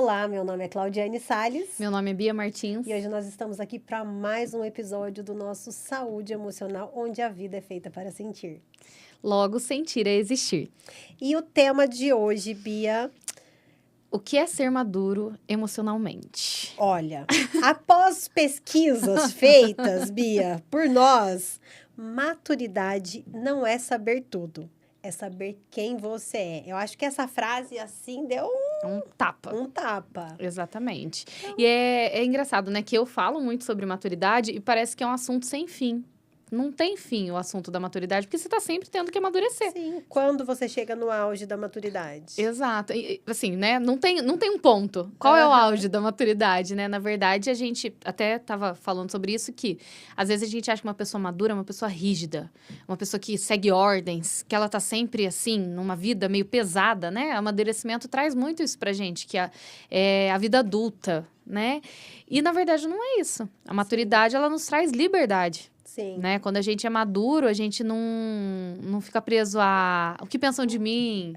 Olá, meu nome é Claudiane Salles. Meu nome é Bia Martins. E hoje nós estamos aqui para mais um episódio do nosso Saúde Emocional, onde a vida é feita para sentir. Logo, sentir é existir. E o tema de hoje, Bia... O que é ser maduro emocionalmente? Olha, após pesquisas feitas, Bia, por nós, maturidade não é saber tudo, é saber quem você é. Eu acho que essa frase, assim, deu Um tapa. um tapa. Exatamente. E é engraçado, né? Que eu falo muito sobre maturidade e parece que é um assunto sem fim. Não tem fim o assunto da maturidade, porque você tá sempre tendo que amadurecer. Sim, quando você chega no auge da maturidade. Exato. E, assim, né? Não tem um ponto. Qual é o auge da maturidade, né? Na verdade, a gente até tava falando sobre isso, que às vezes a gente acha que uma pessoa madura é uma pessoa rígida, uma pessoa que segue ordens, que ela tá sempre, assim, numa vida meio pesada, né? O amadurecimento traz muito isso pra gente, que é a vida adulta, né? E, na verdade, não é isso. A maturidade, ela nos traz liberdade. Sim. Né? Quando a gente é maduro, a gente não fica preso a... O que pensam de mim?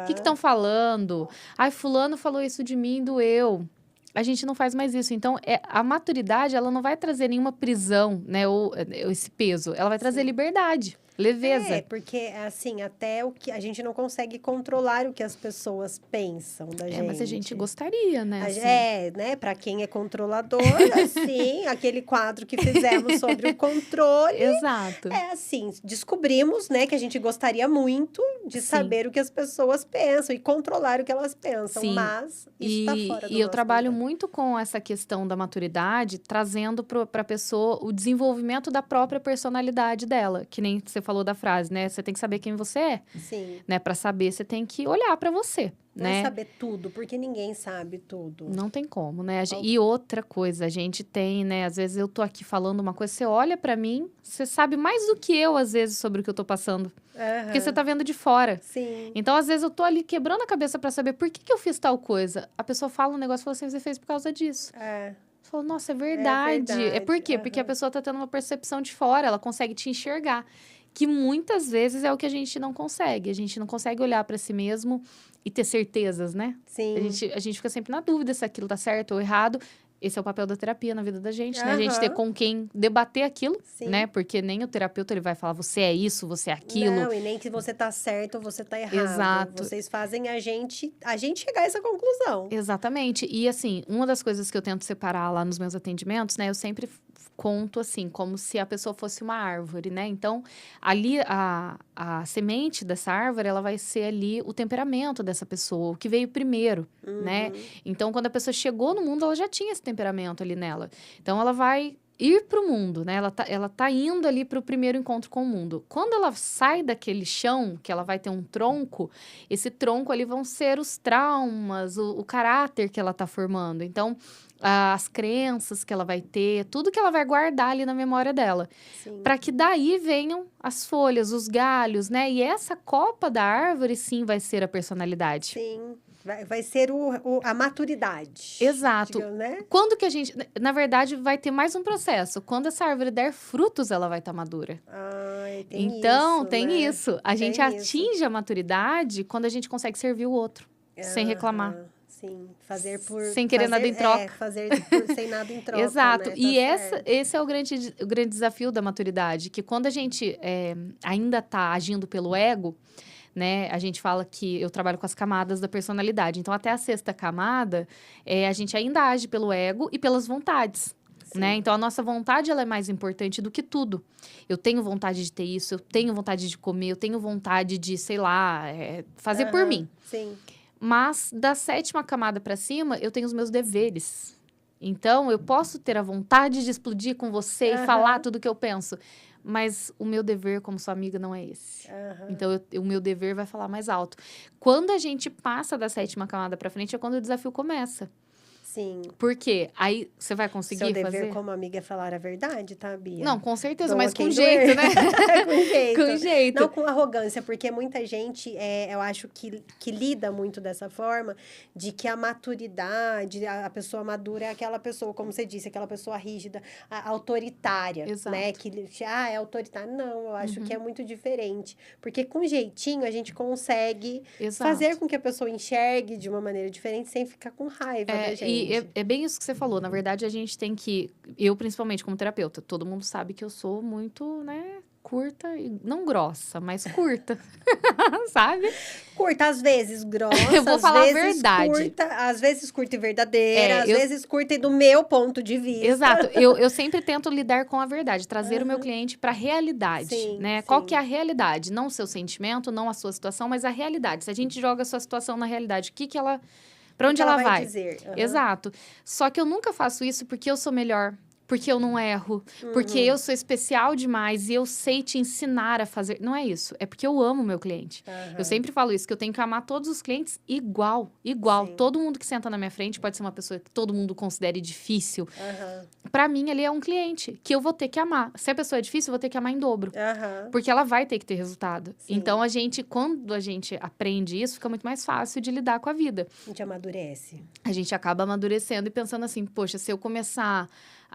O que estão falando? Ai, fulano falou isso de mim, doeu. A gente não faz mais isso. Então, a maturidade, ela não vai trazer nenhuma prisão, né? Ou esse peso. Ela vai trazer liberdade, leveza. É, porque, assim, até o que a gente não consegue controlar o que as pessoas pensam da gente. Mas a gente gostaria, né? Assim. Né? Para quem é controlador, assim, aquele quadro que fizemos sobre o controle. Exato. É assim, descobrimos, né, que a gente gostaria muito de saber o que as pessoas pensam e controlar o que elas pensam, Sim. mas isso está fora do nosso E eu trabalho controle. muito com essa questão da maturidade, trazendo para a pessoa o desenvolvimento da própria personalidade dela, que nem você falou da frase, né? Você tem que saber quem você é. Sim. Né? Para saber, você tem que olhar para você. Não né? é saber tudo, porque ninguém sabe tudo. Não tem como, né? E outra coisa, a gente tem, né? Às vezes eu tô aqui falando uma coisa, você olha pra mim, você sabe mais do que eu, às vezes, sobre o que eu tô passando. Porque você tá vendo de fora. Sim. Então, às vezes, eu tô ali quebrando a cabeça pra saber por que eu fiz tal coisa. A pessoa fala um negócio e fala assim, você fez por causa disso. Você fala, nossa, é verdade. É por quê? Porque a pessoa tá tendo uma percepção de fora, ela consegue te enxergar. Que muitas vezes é o que a gente não consegue. A gente não consegue olhar pra si mesmo e ter certezas, né? Sim. A gente fica sempre na dúvida se aquilo tá certo ou errado. Esse é o papel da terapia na vida da gente, né? A gente ter com quem debater aquilo, né? Porque nem o terapeuta, ele vai falar, você é isso, você é aquilo. Não, e nem que você tá certo ou você tá errado. Exato. Vocês fazem a gente chegar a essa conclusão. Exatamente. E, assim, uma das coisas que eu tento separar lá nos meus atendimentos, né? Eu sempre conto, assim, como se a pessoa fosse uma árvore, né? Então, ali, a semente dessa árvore, ela vai ser ali o temperamento dessa pessoa, o que veio primeiro, né? Então, quando a pessoa chegou no mundo, ela já tinha esse temperamento ali nela. Então, ela vai ir para o mundo, né? Ela tá indo ali para o primeiro encontro com o mundo. Quando ela sai daquele chão, que ela vai ter um tronco, esse tronco ali vão ser os traumas, o caráter que ela tá formando. Então, as crenças que ela vai ter, tudo que ela vai guardar ali na memória dela. Para que daí venham as folhas, os galhos, né? E essa copa da árvore, sim, vai ser a personalidade. Sim. Vai ser a maturidade. Exato. Digamos, né? Quando que a gente... Na verdade, vai ter mais um processo. Quando essa árvore der frutos, ela vai estar madura. Tem então, isso, tem né? isso. A gente atinge a maturidade quando a gente consegue servir o outro. Sem reclamar. Sim, fazer por... Sem querer nada em troca. Fazer sem nada em troca, Exato. né? E esse é o grande desafio da maturidade. Que quando a gente ainda está agindo pelo ego... Né? A gente fala que eu trabalho com as camadas da personalidade. Então, até a sexta camada, a gente ainda age pelo ego e pelas vontades. Né? Então, a nossa vontade ela é mais importante do que tudo. Eu tenho vontade de ter isso, eu tenho vontade de comer, eu tenho vontade de, sei lá, fazer por mim. Sim. Mas, da sétima camada para cima, eu tenho os meus deveres. Então, eu posso ter a vontade de explodir com você e falar tudo o que eu penso. Mas o meu dever como sua amiga não é esse. Então, o meu dever vai falar mais alto. Quando a gente passa da sétima camada para frente, é quando o desafio começa. Sim. Por quê? Aí você vai Seu conseguir dever fazer? como amiga é falar a verdade, tá, Bia? Não, com certeza, Doa mas quem com doer. jeito, né? Com jeito. Com jeito. Não com arrogância, porque muita gente, eu acho que lida muito dessa forma, de que a maturidade, a pessoa madura é aquela pessoa, como você disse, aquela pessoa rígida, autoritária, né? Exato. É autoritária. Não, eu acho que é Uhum. muito diferente. Porque com jeitinho a gente consegue fazer Exato. com que a pessoa enxergue de uma maneira diferente sem ficar com raiva da E gente. é bem isso que você falou. Na verdade, a gente tem que... Eu, principalmente, como terapeuta, todo mundo sabe que eu sou muito, né, curta, e não grossa, mas curta, sabe? Curta, às vezes grossa, Eu vou às falar a vezes verdade. curta, às vezes curta e verdadeira, às Eu, vezes curta e do meu ponto de vista. exato. Eu sempre tento lidar com a verdade, trazer o meu Aham. cliente para a realidade, Sim, né? Qual que é a sim. realidade? Não o seu sentimento, não a sua situação, mas a realidade. Se a gente joga a sua situação na realidade, para O onde que ela ela vai vai? dizer? Aham. Exato. Só que eu nunca faço isso porque eu sou melhor, porque eu não erro, porque Uhum. eu sou especial demais e eu sei te ensinar a fazer. Não é isso. É porque eu amo o meu cliente. Aham. Eu sempre falo isso, que eu tenho que amar todos os clientes igual, igual. Sim. Todo mundo que senta na minha frente pode ser uma pessoa que todo mundo considere difícil. Aham. Pra mim, ele é um cliente que eu vou ter que amar. Se a pessoa é difícil, eu vou ter que amar em dobro. Aham. Porque ela vai ter que ter resultado. Sim. Então, quando a gente aprende isso, fica muito mais fácil de lidar com a vida. A gente amadurece. A gente acaba amadurecendo e pensando assim, poxa, se eu começar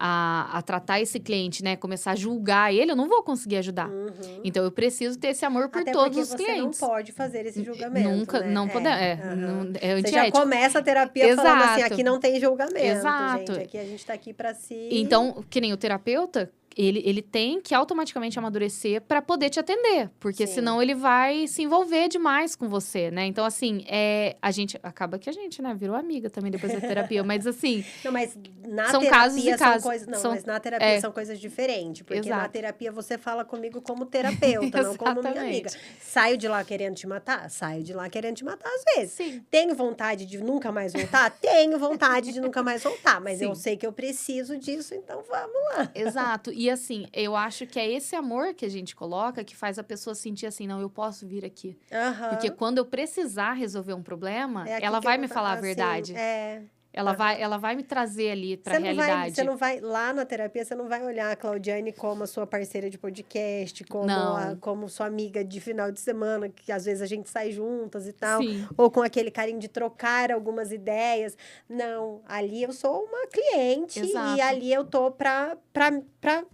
a tratar esse cliente, né, começar a julgar ele, eu não vou conseguir ajudar. Uhum. Então, eu preciso ter esse amor por Até todos porque os você clientes. não pode fazer esse julgamento, Nunca, né? não podemos, Aham. é Você já antiético. começa a terapia falando assim, Exato. aqui não tem julgamento, Exato. gente. Aqui a gente tá aqui pra si. Então, que nem o terapeuta, ele tem que automaticamente amadurecer para poder te atender, porque Sim. senão ele vai se envolver demais com você, né? Então, assim, a gente acaba que a gente, né, virou amiga também depois da terapia, mas assim, Não, mas na são terapia casos e são casos. coisas. Não, São- mas na terapia são coisas diferentes. Porque na Exato. terapia você fala comigo como terapeuta, não como minha amiga. Exatamente. Saio de lá querendo te matar? Saio de lá querendo te matar às vezes. Sim. Tenho vontade de nunca mais voltar? Tenho vontade de nunca mais voltar. Mas eu Sim. sei que eu preciso disso, então vamos lá. Exato. E assim, eu acho que é esse amor que a gente coloca que faz a pessoa sentir assim, não, eu posso vir aqui. Aham. Porque quando eu precisar resolver um problema, É aqui ela que vai eu me vou falar a assim, verdade. Ela vai me trazer ali pra realidade. Você não vai, lá na terapia, você não vai olhar a Claudiane como a sua parceira de podcast, Não. como sua amiga de final de semana, que às vezes a gente sai juntas e tal, Sim. ou com aquele carinho de trocar algumas ideias. Não, ali eu sou uma cliente Exato. e ali eu tô pra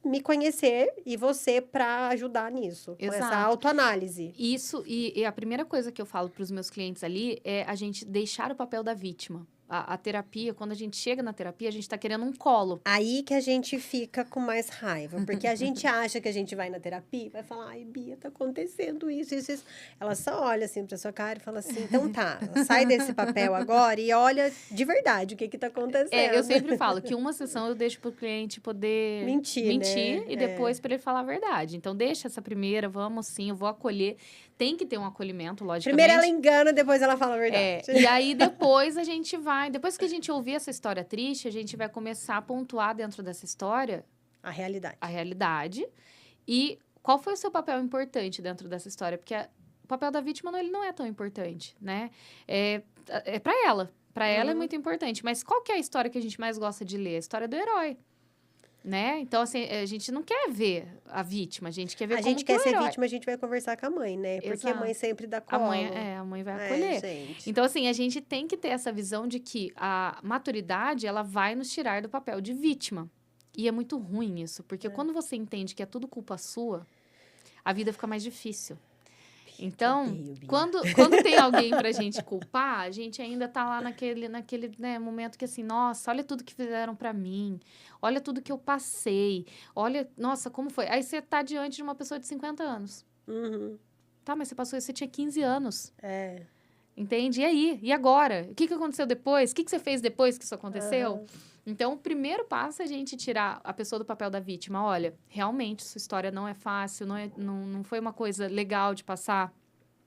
me conhecer e você pra ajudar nisso, com essa Exato. autoanálise. Isso, e a primeira coisa que eu falo para os meus clientes ali é a gente deixar o papel da vítima. A terapia, quando a gente chega na terapia, a gente tá querendo um colo. Aí que a gente fica com mais raiva, porque a gente acha que a gente vai na terapia e vai falar, ai, Bia, tá acontecendo isso, isso, isso. Ela só olha assim pra sua cara e fala assim, então tá, sai desse papel agora e olha de verdade o que que tá acontecendo. Eu sempre falo que uma sessão eu deixo pro cliente poder Mentir, né? e depois para ele falar a verdade. Então, deixa essa primeira, vamos sim, eu vou acolher. Tem que ter um acolhimento, logicamente. Primeiro ela engana, depois ela fala a verdade. E aí, depois a gente vai... Depois que a gente ouvir essa história triste, a gente vai começar a pontuar dentro dessa história A realidade. a realidade e qual foi o seu papel importante dentro dessa história. Porque o papel da vítima, ele não é tão importante, né? É para ela. Para ela é muito importante. Mas qual que é a história que a gente mais gosta de ler? A história do herói. Né? Então, assim, a gente não quer ver a vítima, a gente quer ver A como gente que quer o ser herói... vítima, a gente vai conversar com a mãe, né? Porque a Exato. mãe sempre dá A colo. mãe vai acolher. Gente. Então, assim, a gente tem que ter essa visão de que a maturidade, ela vai nos tirar do papel de vítima. E é muito ruim isso, porque quando você entende que é tudo culpa sua, a vida fica mais difícil. Então, Odeio, Bia. quando tem alguém pra gente culpar, a gente ainda tá lá naquele né, momento que assim, nossa, olha tudo que fizeram pra mim, olha tudo que eu passei, olha, nossa, como foi? Aí você tá diante de uma pessoa de 50 anos. Uhum. Tá, mas você tinha 15 anos. É. Entende? E aí? E agora? O que aconteceu depois? O que você fez depois que isso aconteceu? Aham. Então, o primeiro passo é a gente tirar a pessoa do papel da vítima. Olha, realmente, sua história não é fácil, não foi uma coisa legal de passar.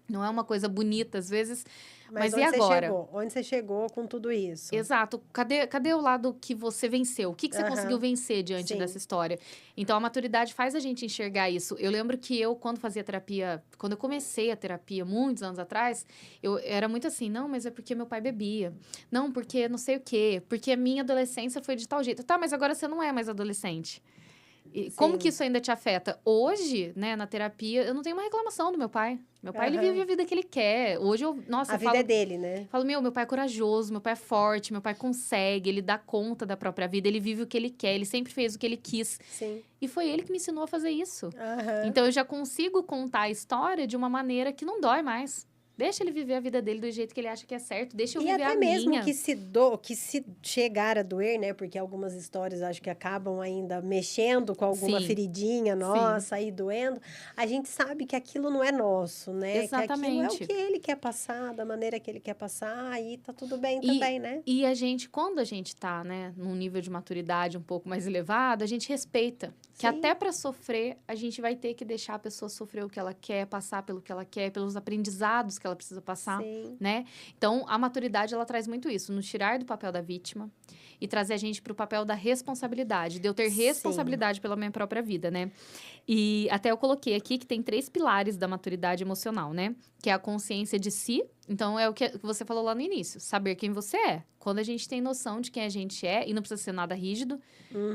Não é uma coisa bonita, às vezes, mas e onde você agora? chegou? Onde você chegou com tudo isso? Exato. Cadê o lado que você venceu? O que você conseguiu Aham, vencer diante sim. dessa história? Então, a maturidade faz a gente enxergar isso. Eu lembro que eu, quando fazia terapia, quando eu comecei a terapia, muitos anos atrás, eu era muito assim, não, mas é porque meu pai bebia. Não, porque não sei o quê. Porque a minha adolescência foi de tal jeito. Tá, mas agora você não é mais adolescente. E como que Sim. isso ainda te afeta? Hoje, né, na terapia, eu não tenho uma reclamação do meu pai. Meu pai, ele vive Aham. a vida que ele quer. Hoje nossa, A eu vida é falo, dele, né? meu pai é corajoso, meu pai é forte, meu pai consegue, ele dá conta da própria vida, ele vive o que ele quer, ele sempre fez o que ele quis. Sim. E foi ele que me ensinou a fazer isso. Aham. Então, eu já consigo contar a história de uma maneira que não dói mais. Deixa ele viver a vida dele do jeito que ele acha que é certo, deixa eu E viver até a mesmo minha. que se chegar a doer, né? Porque algumas histórias acho que acabam ainda mexendo com alguma Sim, feridinha sim, nossa aí doendo. A gente sabe que aquilo não é nosso, né? Que aquilo é o exatamente. que ele quer passar, da maneira que ele quer passar, aí tá tudo bem E, também, né? e a gente, quando a gente tá, né, num nível de maturidade um pouco mais elevado, a gente respeita. Que até Sim, para sofrer, a gente vai ter que deixar a pessoa sofrer o que ela quer, passar pelo que ela quer, pelos aprendizados que ela precisa passar, sim, né? Então, a maturidade, ela traz muito isso, nos tirar do papel da vítima e trazer a gente para o papel da responsabilidade, de eu ter sim. responsabilidade pela minha própria vida, né? E até eu coloquei aqui que tem 3 pilares da maturidade emocional, né? Que é a consciência de si. Então, é o que você falou lá no início. Saber quem você é. Quando a gente tem noção de quem a gente é, e não precisa ser nada rígido.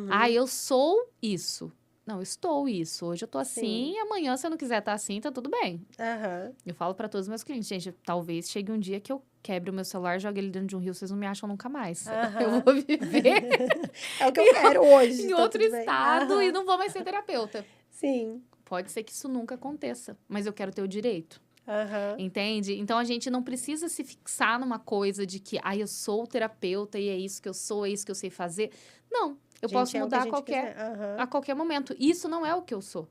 Ah, Uhum, eu sou isso. Não, eu estou isso. Hoje eu tô assim, sim. e amanhã, se eu não quiser estar assim, tá tudo bem. Aham. Eu falo para todos os meus clientes, gente, talvez chegue um dia que eu quebre o meu celular, jogue ele dentro de um rio, vocês não me acham nunca mais. Eu Aham. vou viver É o que eu quero hoje, em tá outro tudo bem. estado e Aham. não vou mais ser terapeuta. Sim. Pode ser que isso nunca aconteça, mas eu quero ter o direito. Aham. Entende? Então a gente não precisa se fixar numa coisa de que, eu sou terapeuta e é isso que eu sou, é isso que eu sei fazer. Não, eu posso Gente, é o que a mudar gente quiser. a Aham. qualquer momento. Isso não é o que eu sou,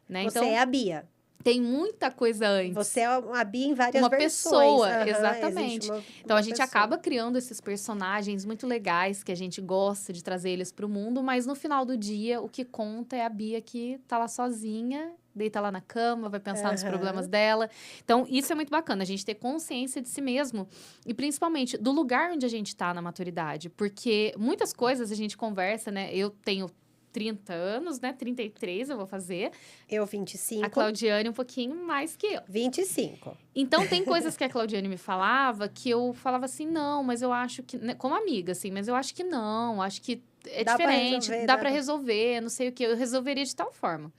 né? Você é Então a Bia. tem muita coisa Você antes. é a Bia em várias Uma versões. pessoa, Aham, existe exatamente. Então a uma gente pessoa. acaba criando esses personagens muito legais que a gente gosta de trazer eles para o mundo, mas no final do dia o que conta é a Bia que tá lá sozinha, deita lá na cama, vai pensar nos problemas Aham. dela. Então isso é muito bacana, a gente ter consciência de si mesmo e principalmente do lugar onde a gente tá na maturidade, porque muitas coisas a gente conversa, né? Eu tenho 30 anos, né? 33 eu vou fazer. Eu, A 25. Claudiane um pouquinho mais que eu. 25. Então, tem coisas que a Claudiane me falava que eu falava assim, não, mas eu acho que... né, como amiga, assim, mas eu acho que não, acho que é Dá pra diferente, resolver, dá dá pra pra... resolver, não sei o que, eu resolveria de tal forma.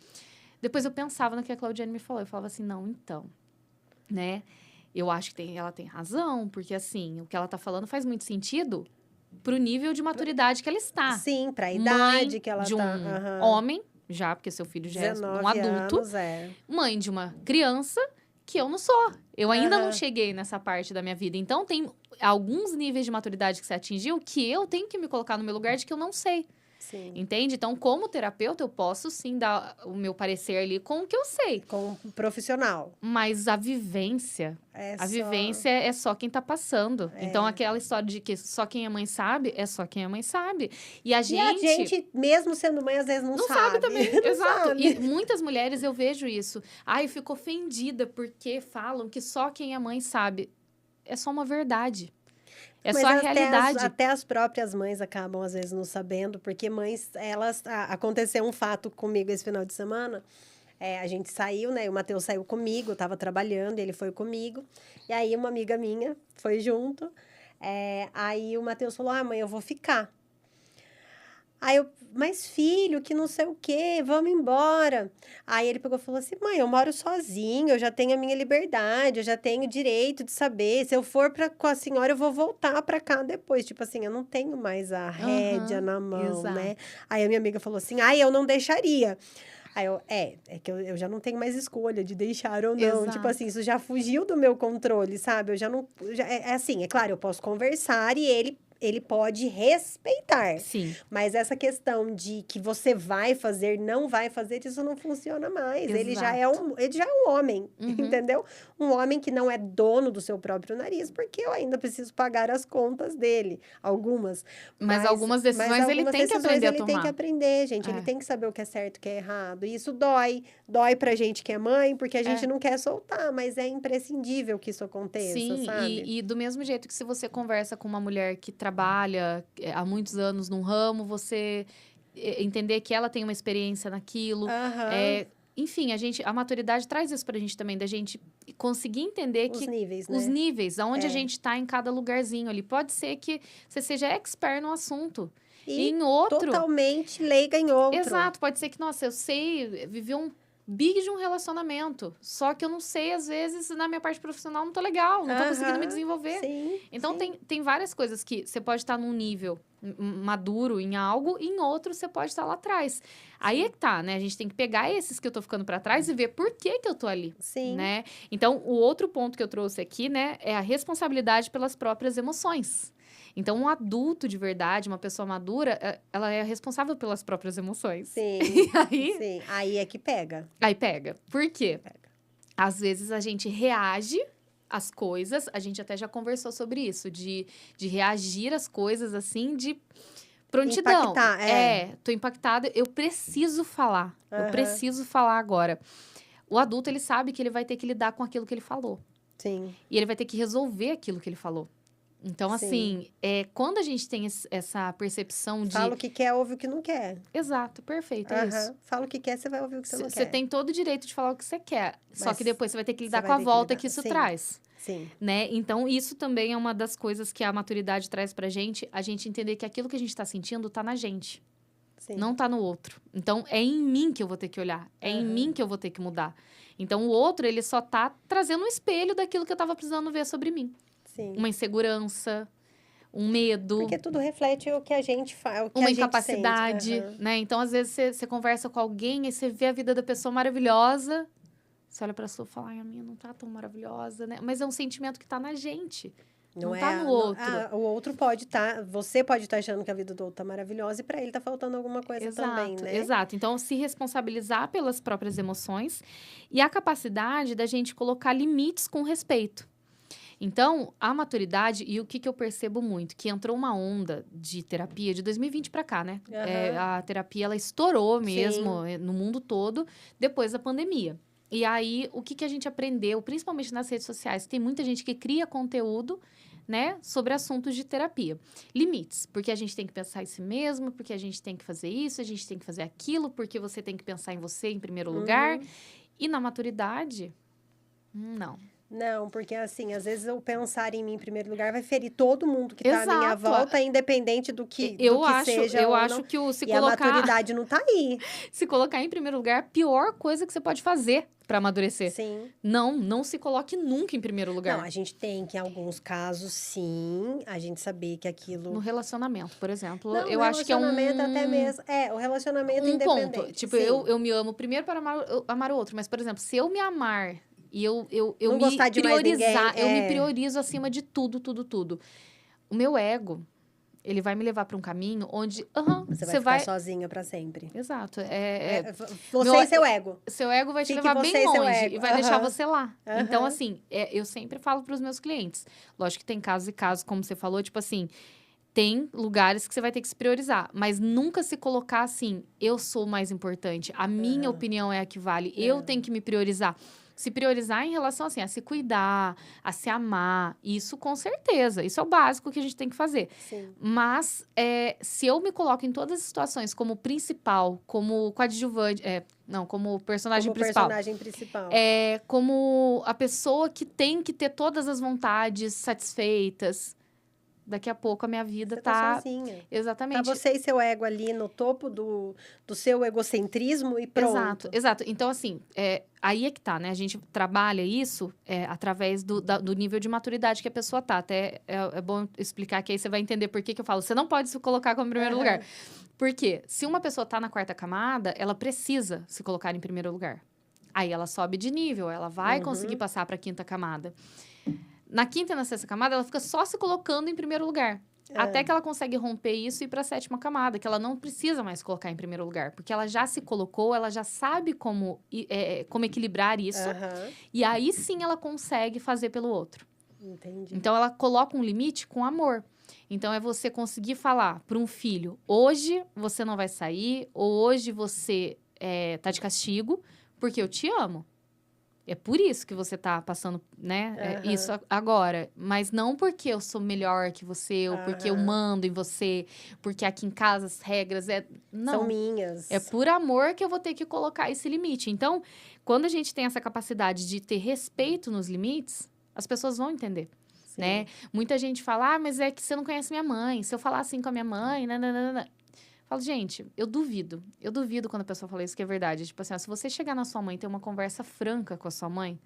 Depois eu pensava no que a Claudiane me falou, eu falava assim, não, então, né, eu acho que ela tem razão, porque assim, o que ela tá falando faz muito sentido pro nível de maturidade que ela está. Sim, pra Mãe idade que ela de tá. um Aham. homem, já, porque seu filho já é um 19 adulto, anos, é. mãe de uma criança que eu não sou. Eu ainda não Aham. cheguei nessa parte da minha vida. Então, tem alguns níveis de maturidade que você atingiu que eu tenho que me colocar no meu lugar de que eu não sei. Sim. Entende? Então, como terapeuta, eu posso sim dar o meu parecer ali com o que eu sei. Com um profissional. Mas a vivência É a só. vivência é só quem tá passando. Então, É. aquela história de que só quem é mãe sabe, é só quem é mãe sabe. E a E a gente gente, mesmo sendo mãe, às vezes não não sabe sabe. também, Não exato. sabe. E muitas mulheres eu vejo isso. Ai, eu fico ofendida porque falam que só quem é mãe sabe. É só uma verdade. É Mas só a realidade. até as próprias mães acabam, às vezes, não sabendo, porque mães, elas... aconteceu um fato comigo esse final de semana. A gente saiu, né? O Matheus saiu comigo, eu tava trabalhando, ele foi comigo. E aí, uma amiga minha foi junto. Aí, o Matheus falou, mãe, eu vou ficar. Aí eu, mas filho, que não sei o quê, vamos embora. Aí ele pegou e falou assim, mãe, eu moro sozinho, eu já tenho a minha liberdade, eu já tenho o direito de saber. Se eu for com a senhora, eu vou voltar pra cá depois. Tipo assim, eu não tenho mais a rédea Aham, na mão, né? exato. Aí a minha amiga falou assim, eu não deixaria. Aí eu, é que eu já não tenho mais escolha de deixar ou não. Tipo assim, Exato. isso já fugiu do meu controle, sabe? Eu já não. É assim, é claro, eu posso conversar e ele pode respeitar. Sim. Mas essa questão de que você vai fazer, não vai fazer, isso não funciona mais. Ele já é um homem, entendeu? Um homem que não é dono do seu próprio nariz, porque eu ainda preciso pagar as contas dele. Algumas. Mas algumas decisões ele tem que aprender a tomar. Ele tem que aprender, gente. Ele tem que saber o que é certo e o que é errado. E isso dói. Dói pra gente que é mãe, porque a gente não quer soltar, mas é imprescindível que isso aconteça, sim, sabe? E do mesmo jeito que se você conversa com uma mulher que trabalha há muitos anos num ramo, você entender que ela tem uma experiência naquilo. Enfim, a maturidade traz isso pra gente também, da gente conseguir entender Os que níveis, né? os níveis, aonde a gente tá em cada lugarzinho ali. Pode ser que você seja expert no assunto. E em outro... totalmente leiga em outro. Exato, pode ser que, nossa, eu sei viver um big de um relacionamento. Só que eu não sei, às vezes, na minha parte profissional, não tô legal, não tô conseguindo me desenvolver. Sim, então, tem várias coisas que você pode estar num nível maduro em algo, e em outro você pode estar lá atrás. Aí é que tá, né? A gente tem que pegar esses que eu tô ficando pra trás e ver por que eu tô ali, né? Então, o outro ponto que eu trouxe aqui, né, é a responsabilidade pelas próprias emoções. Então, um adulto de verdade, uma pessoa madura, ela é responsável pelas próprias emoções. Sim, aí é que pega. Aí pega. Por quê? Às vezes a gente reage às coisas, a gente até já conversou sobre isso, de reagir às coisas assim, de prontidão. Impactar, tô impactada, eu preciso falar. Eu preciso falar agora. O adulto, ele sabe que ele vai ter que lidar com aquilo que ele falou. Sim. E ele vai ter que resolver aquilo que ele falou. Então, assim, quando a gente tem essa percepção de... Fala o que quer, ouve o que não quer. Exato, perfeito, é isso. Fala o que quer, você vai ouvir o que você não quer. Você tem todo o direito de falar o que você quer. Só que depois você vai ter que lidar você com a vai ter que volta lidar. que isso Sim. traz. Sim. Né? Então, isso também é uma das coisas que a maturidade traz pra gente. A gente entender que aquilo que a gente tá sentindo tá na gente. Sim. Não tá no outro. Então, é em mim que eu vou ter que olhar. É em mim que eu vou ter que mudar. Então, o outro, ele só tá trazendo um espelho daquilo que eu tava precisando ver sobre mim. Sim. Uma insegurança, um medo. Porque tudo reflete o que a gente faz, uma incapacidade, né? Então, às vezes, você conversa com alguém e você vê a vida da pessoa maravilhosa. Você olha pra sua e fala, ai, a minha não tá tão maravilhosa, né? Mas é um sentimento que tá na gente. Não tá no outro. O outro pode estar... Você pode estar achando que a vida do outro tá maravilhosa e pra ele tá faltando alguma coisa também, né? Exato. Então, se responsabilizar pelas próprias emoções e a capacidade da gente colocar limites com respeito. Então, a maturidade, e o que eu percebo muito, que entrou uma onda de terapia de 2020 para cá, né? A terapia, ela estourou mesmo no mundo todo depois da pandemia. E aí, o que a gente aprendeu, principalmente nas redes sociais, tem muita gente que cria conteúdo, né, sobre assuntos de terapia. Limites, porque a gente tem que pensar em si mesmo, porque a gente tem que fazer isso, a gente tem que fazer aquilo, porque você tem que pensar em você em primeiro lugar. E na maturidade, não. Não, porque assim, às vezes eu pensar em mim em primeiro lugar vai ferir todo mundo que tá à minha volta, independente do que seja. Eu acho que se colocar... a maturidade não tá aí. Se colocar em primeiro lugar é a pior coisa que você pode fazer para amadurecer. Sim. Não se coloque nunca em primeiro lugar. Não, a gente tem que, em alguns casos, sim, a gente saber que aquilo... No relacionamento, por exemplo, não, eu acho que é um... relacionamento até mesmo. O relacionamento independente. Ponto. Tipo, eu me amo primeiro para amar o outro. Mas, por exemplo, se eu me amar... E eu me priorizar, eu me priorizo acima de tudo. O meu ego, ele vai me levar para um caminho onde você vai ficar sozinha para sempre. Exato. Você e seu ego. Seu ego vai te levar bem longe e vai deixar você lá. Então, assim, eu sempre falo para os meus clientes. Lógico que tem casos e casos, como você falou, tipo assim, tem lugares que você vai ter que se priorizar, mas nunca se colocar assim, eu sou o mais importante, a minha opinião é a que vale, eu tenho que me priorizar. Se priorizar em relação, assim, a se cuidar, a se amar, isso com certeza. Isso é o básico que a gente tem que fazer. Sim. Mas, se eu me coloco em todas as situações como principal, como coadjuvante... como personagem principal. Como a pessoa que tem que ter todas as vontades satisfeitas... Daqui a pouco a minha vida tá sozinha. Exatamente. Tá você e seu ego ali no topo do seu egocentrismo e pronto. Exato. Então, assim, aí é que tá, né? A gente trabalha isso através do nível de maturidade que a pessoa tá. Até é bom explicar que aí você vai entender por que eu falo. Você não pode se colocar como primeiro lugar. Por quê? Se uma pessoa tá na quarta camada, ela precisa se colocar em primeiro lugar. Aí ela sobe de nível, ela vai conseguir passar pra quinta camada. Na quinta e na sexta camada, ela fica só se colocando em primeiro lugar. Até que ela consegue romper isso e ir para a 7ª camada, que ela não precisa mais colocar em primeiro lugar, porque ela já se colocou, ela já sabe como equilibrar isso, e aí sim ela consegue fazer pelo outro. Entendi. Então, ela coloca um limite com amor. Então, é você conseguir falar para um filho, hoje você não vai sair, ou hoje você tá de castigo, porque eu te amo. É por isso que você tá passando, né, isso agora. Mas não porque eu sou melhor que você, ou porque eu mando em você, porque aqui em casa as regras não. São minhas. É por amor que eu vou ter que colocar esse limite. Então, quando a gente tem essa capacidade de ter respeito nos limites, as pessoas vão entender, né? Muita gente fala, mas é que você não conhece minha mãe. Se eu falar assim com a minha mãe, nananana. Falo, gente, eu duvido quando a pessoa fala isso, que é verdade. Tipo assim, se você chegar na sua mãe e ter uma conversa franca com a sua mãe,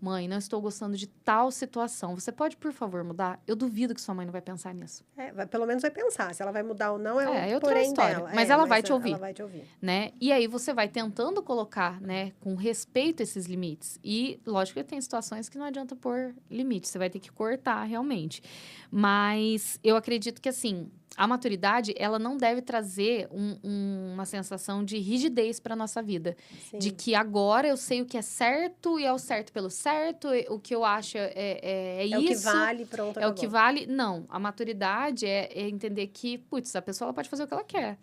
mãe, não estou gostando de tal situação, você pode, por favor, mudar? Eu duvido que sua mãe não vai pensar nisso. Pelo menos vai pensar. Se ela vai mudar ou não, é outra porém história. dela. Mas ela vai te ouvir. Ela vai te ouvir. Né? E aí você vai tentando colocar, né, com respeito esses limites. E, lógico que tem situações que não adianta pôr limite, você vai ter que cortar realmente. Mas eu acredito que, assim, a maturidade, ela não deve trazer uma sensação de rigidez para nossa vida. Sim. De que agora eu sei o que é certo e é o certo pelo certo, o que eu acho é isso. É o que vale, pronto, acabou. É o que vale. Não, a maturidade é entender que, putz, a pessoa ela pode fazer o que ela quer.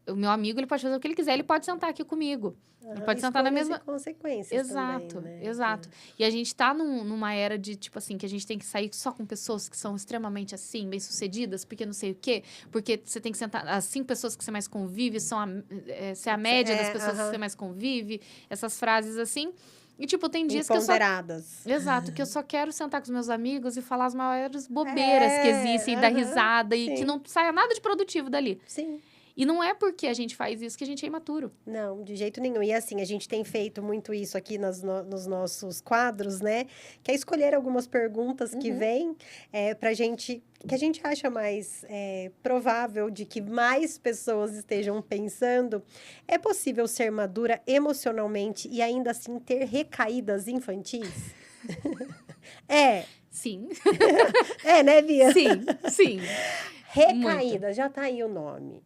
O meu amigo, ele pode fazer o que ele quiser, ele pode sentar aqui comigo. Ele pode sentar na mesma... consequências Exato, também, né? exato. E a gente tá numa era de, tipo assim, que a gente tem que sair só com pessoas que são extremamente, assim, bem-sucedidas, porque não sei o quê, porque você tem que sentar... As 5 pessoas que você mais convive são ser a média das pessoas que você mais convive, essas frases assim. E, tipo, tem dias que eu só... Exato, que eu só quero sentar com os meus amigos e falar as maiores bobeiras que existem, dar risada e que não saia nada de produtivo dali. Sim. E não é porque a gente faz isso que a gente é imaturo. Não, de jeito nenhum. E assim, a gente tem feito muito isso aqui nos nossos quadros, né? Que é escolher algumas perguntas que vêm pra gente... Que a gente acha mais provável de que mais pessoas estejam pensando. É possível ser madura emocionalmente e ainda assim ter recaídas infantis? Sim. Né, Bia? Sim. Recaída, já tá aí o nome.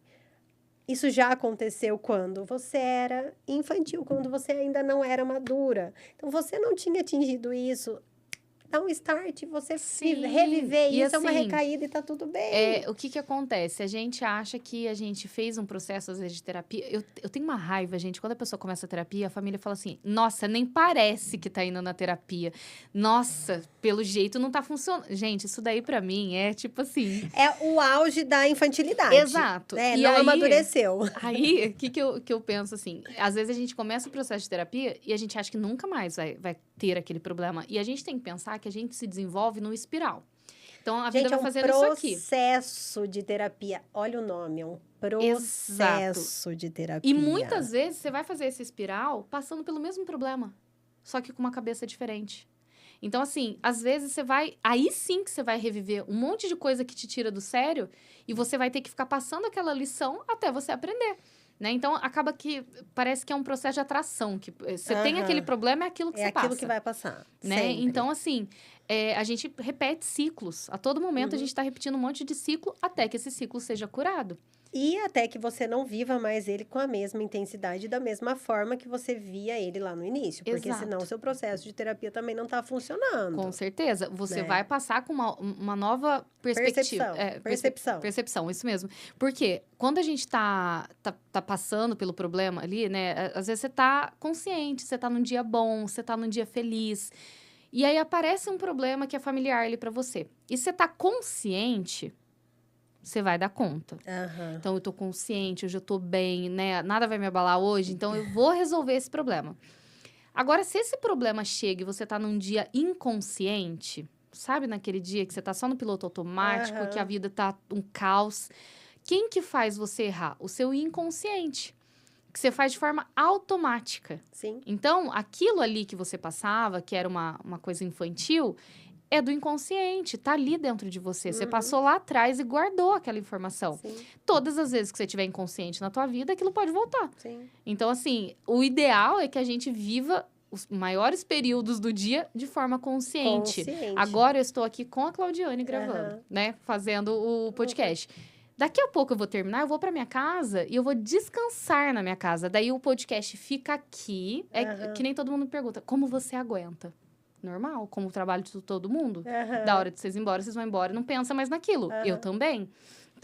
Isso já aconteceu quando você era infantil, quando você ainda não era madura. Então, você não tinha atingido isso. Dá um start, você reviver isso, é uma recaída e tá tudo bem. O que acontece? A gente acha que a gente fez um processo, às vezes, de terapia. Eu tenho uma raiva, gente. Quando a pessoa começa a terapia, a família fala assim, nossa, nem parece que tá indo na terapia. Nossa, pelo jeito não tá funcionando. Gente, isso daí pra mim é tipo assim... É o auge da infantilidade. Exato. Né? Não amadureceu. Aí, o que eu penso assim? Às vezes a gente começa o processo de terapia e a gente acha que nunca mais vai ter aquele problema. E a gente tem que pensar que a gente se desenvolve numa espiral. Então, a vida vai fazendo isso aqui. É um processo de terapia. Olha o nome, é um processo de terapia. E muitas vezes você vai fazer essa espiral passando pelo mesmo problema, só que com uma cabeça diferente. Então, assim, às vezes você vai... Aí sim que você vai reviver um monte de coisa que te tira do sério e você vai ter que ficar passando aquela lição até você aprender. Né? Então, acaba que parece que é um processo de atração. Que você tem aquele problema, é aquilo que você passa. É aquilo que vai passar, né? Então, assim, a gente repete ciclos. A todo momento, a gente está repetindo um monte de ciclo até que esse ciclo seja curado. E até que você não viva mais ele com a mesma intensidade, da mesma forma que você via ele lá no início. Porque senão o seu processo de terapia também não está funcionando. Com certeza. Você vai passar com uma nova perspectiva. Percepção, isso mesmo. Porque quando a gente tá passando pelo problema ali, né? Às vezes você tá consciente, você tá num dia bom, você tá num dia feliz. E aí aparece um problema que é familiar ali pra você. E você tá consciente... Você vai dar conta. Então, eu tô consciente, hoje eu tô bem, né? Nada vai me abalar hoje, então eu vou resolver esse problema. Agora, se esse problema chega e você tá num dia inconsciente, sabe naquele dia que você tá só no piloto automático, que a vida tá um caos, quem que faz você errar? O seu inconsciente. Que você faz de forma automática. Sim. Então, aquilo ali que você passava, que era uma coisa infantil... É do inconsciente, tá ali dentro de você. Você passou lá atrás e guardou aquela informação. Sim. Todas as vezes que você estiver inconsciente na tua vida, aquilo pode voltar. Sim. Então, assim, o ideal é que a gente viva os maiores períodos do dia de forma consciente. Consciente. Agora eu estou aqui com a Claudiane gravando, Aham. né? Fazendo o podcast. Daqui a pouco eu vou terminar, eu vou pra minha casa e eu vou descansar na minha casa. Daí o podcast fica aqui. É Aham. que nem todo mundo me pergunta, como você aguenta? Normal, como o trabalho de todo mundo. Aham. Da hora de vocês ir embora, vocês vão embora e não pensa mais naquilo. Aham. Eu também.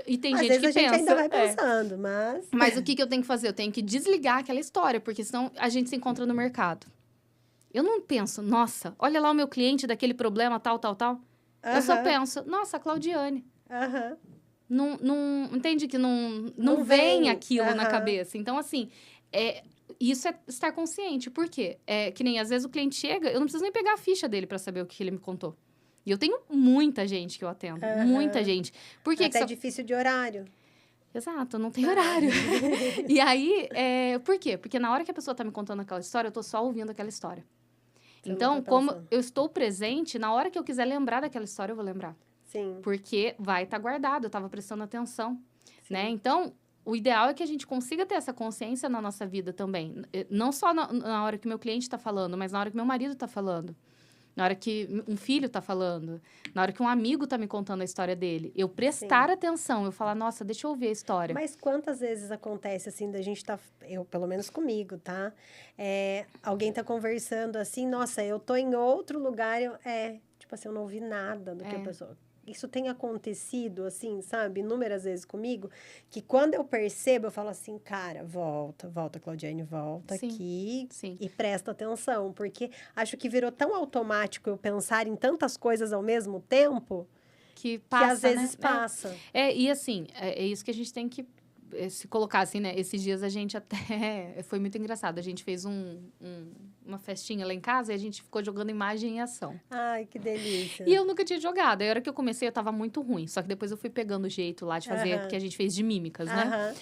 E tem Às gente vezes que a gente pensa. ainda vai é. pensando, mas... Mas o que eu tenho que fazer? Eu tenho que desligar aquela história, porque senão a gente se encontra no mercado. Eu não penso, nossa, olha lá o meu cliente daquele problema, tal, tal, tal. Eu só Aham. penso, nossa, a Claudiane. Aham. Não entende que não Não vem vem, aquilo na aham. cabeça. Então, assim, isso é estar consciente. Por quê? É que nem às vezes o cliente chega, eu não preciso nem pegar a ficha dele para saber o que ele me contou. E eu tenho muita gente que eu atendo. Aham. Muita gente. Por que Até que só... difícil de horário. Exato, não tem horário. E aí, por quê? Porque na hora que a pessoa tá me contando aquela história, eu tô só ouvindo aquela história. Você não Então, tá como pensando. eu estou presente, na hora que eu quiser lembrar daquela história, eu vou lembrar. Sim. Porque vai estar guardado, eu estava prestando atenção, Sim. né? Então, o ideal é que a gente consiga ter essa consciência na nossa vida também. Não só na hora que meu cliente está falando, mas na hora que meu marido está falando. Na hora que um filho está falando. Na hora que um amigo está me contando a história dele. Eu prestar atenção, eu falar, nossa, deixa eu ouvir a história. Mas quantas vezes acontece, assim, da gente tá... Eu, pelo menos comigo, tá? Alguém tá conversando assim, nossa, eu tô em outro lugar, tipo assim, eu não ouvi nada do que a pessoa... Isso tem acontecido, assim, sabe? Inúmeras vezes comigo, que quando eu percebo, eu falo assim, cara, volta, Claudiane, volta Sim, aqui sim. e presta atenção. Porque acho que virou tão automático eu pensar em tantas coisas ao mesmo tempo, Que que às passa, vezes né? passa. E assim, é isso que a gente tem que se colocar, assim, né? Esses dias a gente até... Foi muito engraçado. A gente fez uma festinha lá em casa e a gente ficou jogando imagem em ação. Ai, que delícia. E eu nunca tinha jogado. Aí, a hora que eu comecei, eu tava muito ruim. Só que depois eu fui pegando o jeito lá de fazer, porque a gente fez de mímicas, né? Aham.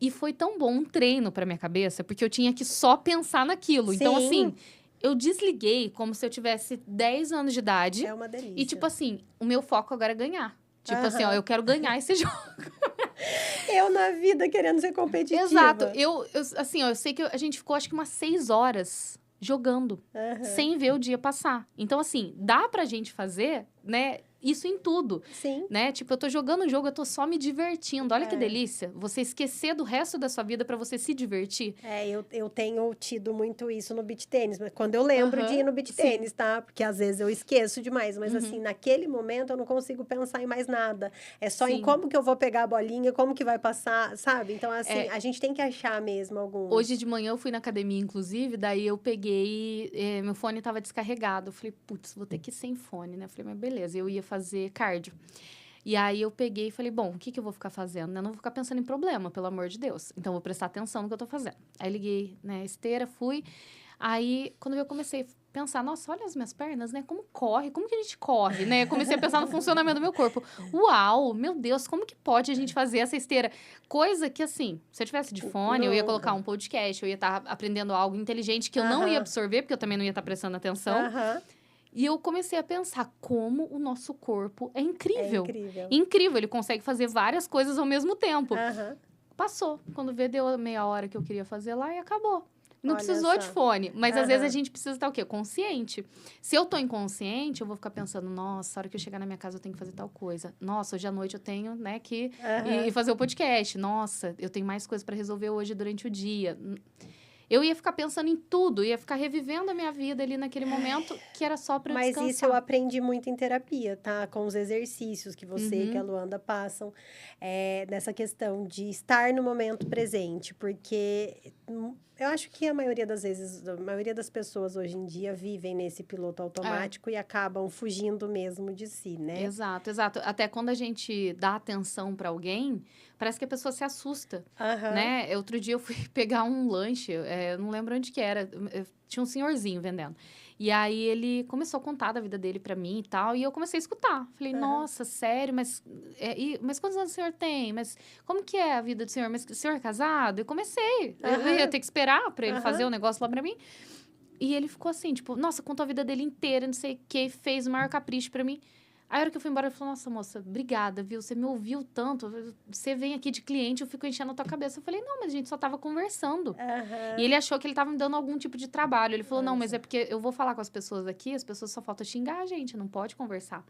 E foi tão bom um treino pra minha cabeça, porque eu tinha que só pensar naquilo. Então, Sim. assim, eu desliguei como se eu tivesse 10 anos de idade. É uma delícia. E, tipo assim, o meu foco agora é ganhar. Tipo assim, ó, Aham. eu quero ganhar esse jogo. Eu na vida querendo ser competitiva. Exato. Assim, ó, eu sei que a gente ficou, acho que umas 6 horas jogando, Aham. sem ver o dia passar. Então, assim, dá pra gente fazer, né, isso em tudo, Sim. né? Tipo, eu tô jogando o jogo, eu tô só me divertindo. Olha que É. delícia. Você esquecer do resto da sua vida pra você se divertir. Eu tenho tido muito isso no beach tênis, mas quando eu lembro de ir no beach sim. tênis, tá? Porque às vezes eu esqueço demais, mas Uhum. assim, naquele momento eu não consigo pensar em mais nada. É só em Sim. como que eu vou pegar a bolinha, como que vai passar, sabe? Então, assim, É. a gente tem que achar mesmo algum... Hoje de manhã eu fui na academia, inclusive, daí eu peguei, meu fone tava descarregado. Eu falei, putz, vou ter que ir sem fone, né? Eu falei, mas beleza, eu ia fazer cardio. E aí eu peguei e falei, bom, o que eu vou ficar fazendo? Eu não vou ficar pensando em problema, pelo amor de Deus. Então, eu vou prestar atenção no que eu tô fazendo. Aí liguei, né, a esteira, fui. Aí, quando eu comecei a pensar, nossa, olha as minhas pernas, né? Como corre? Como que a gente corre, né? Comecei a pensar no funcionamento do meu corpo. Uau, meu Deus, como que pode a gente fazer essa esteira? Coisa que, assim, se eu tivesse de fone, eu ia colocar um podcast, eu ia estar aprendendo algo inteligente que eu não ia absorver, porque eu também não ia estar prestando atenção. Aham. E eu comecei a pensar como o nosso corpo é incrível. É incrível. Incrível, ele consegue fazer várias coisas ao mesmo tempo. Aham. Passou. Quando vê, deu a meia hora que eu queria fazer lá e acabou. Não Olha precisou só. de fone. Mas, às vezes, a Aham. gente precisa estar o quê? Consciente. Se eu tô inconsciente, eu vou ficar pensando, nossa, a hora que eu chegar na minha casa, eu tenho que fazer tal coisa. Nossa, hoje à noite eu tenho, né, que Aham. ir fazer o podcast. Nossa, eu tenho mais coisas para resolver hoje durante o dia. Eu ia ficar pensando em tudo, ia ficar revivendo a minha vida ali naquele momento, que era só para Mas descansar. isso eu aprendi muito em terapia, tá? Com os exercícios que você e que a Luanda passam. Nessa questão de estar no momento presente. Porque eu acho que a maioria das vezes, a maioria das pessoas hoje em dia vivem nesse piloto automático e acabam fugindo mesmo de si, né? Exato, exato. Até quando a gente dá atenção para alguém, parece que a pessoa se assusta, Aham. né? Outro dia eu fui pegar um lanche, eu não lembro onde que era, tinha um senhorzinho vendendo. E aí ele começou a contar da vida dele para mim e tal, e eu comecei a escutar. Falei, nossa, sério, mas quantos anos o senhor tem? Mas como que é a vida do senhor? Mas o senhor é casado? Eu comecei. Eu ia ter que esperar para ele fazer o negócio lá para mim. E ele ficou assim, tipo, nossa, contou a vida dele inteira, não sei o que, fez o maior capricho para mim. Aí, a hora que eu fui embora, ele falou, nossa, moça, obrigada, viu? Você me ouviu tanto, você vem aqui de cliente, eu fico enchendo a tua cabeça. Eu falei, não, mas a gente só tava conversando. E ele achou que ele tava me dando algum tipo de trabalho. Ele falou, não, mas é porque eu vou falar com as pessoas aqui, as pessoas só falta xingar a gente, não pode conversar.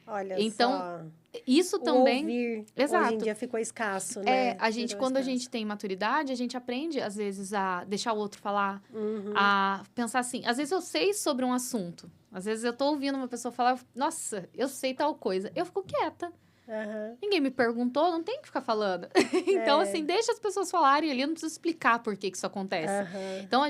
Olha Então, só. isso O também... ouvir, Exato. hoje em dia ficou escasso, né? A gente, Virou quando a escasso. gente tem maturidade, a gente aprende, às vezes, a deixar o outro falar, Uhum. a pensar assim. Às vezes eu sei sobre um assunto. Às vezes eu tô ouvindo uma pessoa falar, nossa, eu sei tal coisa. Eu fico quieta. Aham. Ninguém me perguntou, não tem que ficar falando. Então, assim, deixa as pessoas falarem ali, eu não preciso explicar por que isso acontece. Aham. Então,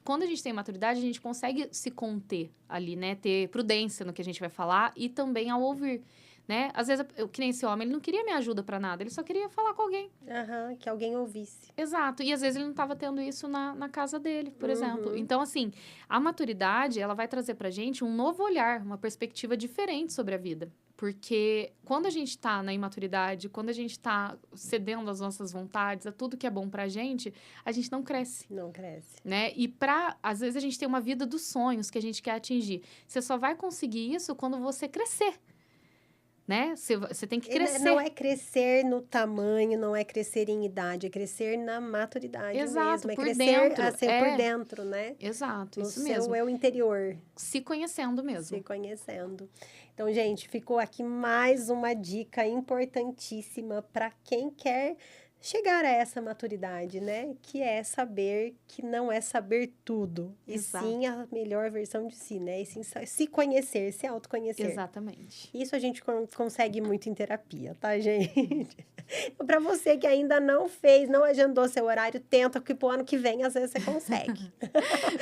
quando a gente tem maturidade, a gente consegue se conter ali, né? Ter prudência no que a gente vai falar e também ao ouvir, né? Às vezes, que nem esse homem, ele não queria minha ajuda pra nada, ele só queria falar com alguém. Aham, que alguém ouvisse. Exato. E às vezes ele não estava tendo isso na casa dele, por exemplo. Uhum. Então, assim, a maturidade, ela vai trazer pra gente um novo olhar, uma perspectiva diferente sobre a vida. Porque quando a gente tá na imaturidade, quando a gente tá cedendo às nossas vontades, a tudo que é bom pra gente não cresce, Não cresce. né? E às vezes a gente tem uma vida dos sonhos que a gente quer atingir. Você só vai conseguir isso quando você crescer, né? Você tem que crescer. Não é crescer no tamanho, não é crescer em idade, é crescer na maturidade Exato, mesmo. É por crescer dentro, assim, por dentro, né? Exato, No isso seu mesmo. eu interior, Se conhecendo mesmo. se conhecendo. Então, gente, ficou aqui mais uma dica importantíssima para quem quer chegar a essa maturidade, né? Que é saber que não é saber tudo, Exato. e sim a melhor versão de si, né? E sim se conhecer, se autoconhecer. Exatamente. Isso a gente consegue muito em terapia, tá, gente? Para você que ainda não fez, não agendou seu horário, tenta que pro ano que vem, às vezes você consegue.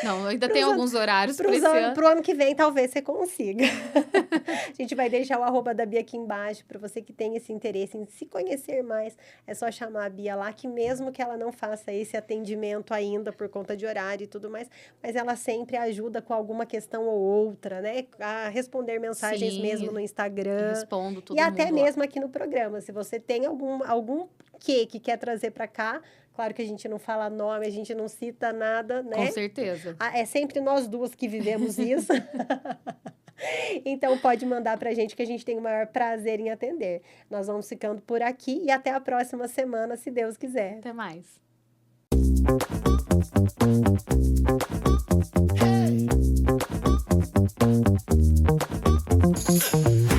Não, ainda tem alguns horários para esse ano. Pro ano que vem, talvez você consiga. A gente vai deixar o @ da Bia aqui embaixo, para você que tem esse interesse em se conhecer mais, é só chamar a Bia lá, que mesmo que ela não faça esse atendimento ainda por conta de horário e tudo mais, mas ela sempre ajuda com alguma questão ou outra, né? A responder mensagens Sim, mesmo no Instagram. Respondo todo E até mundo lá. mesmo aqui no programa, se você tem algum que quer trazer para cá, claro que a gente não fala nome, a gente não cita nada, né? Com certeza. É sempre nós duas que vivemos isso. Então, pode mandar pra gente que a gente tem o maior prazer em atender. Nós vamos ficando por aqui e até a próxima semana, se Deus quiser. Até mais. Hey.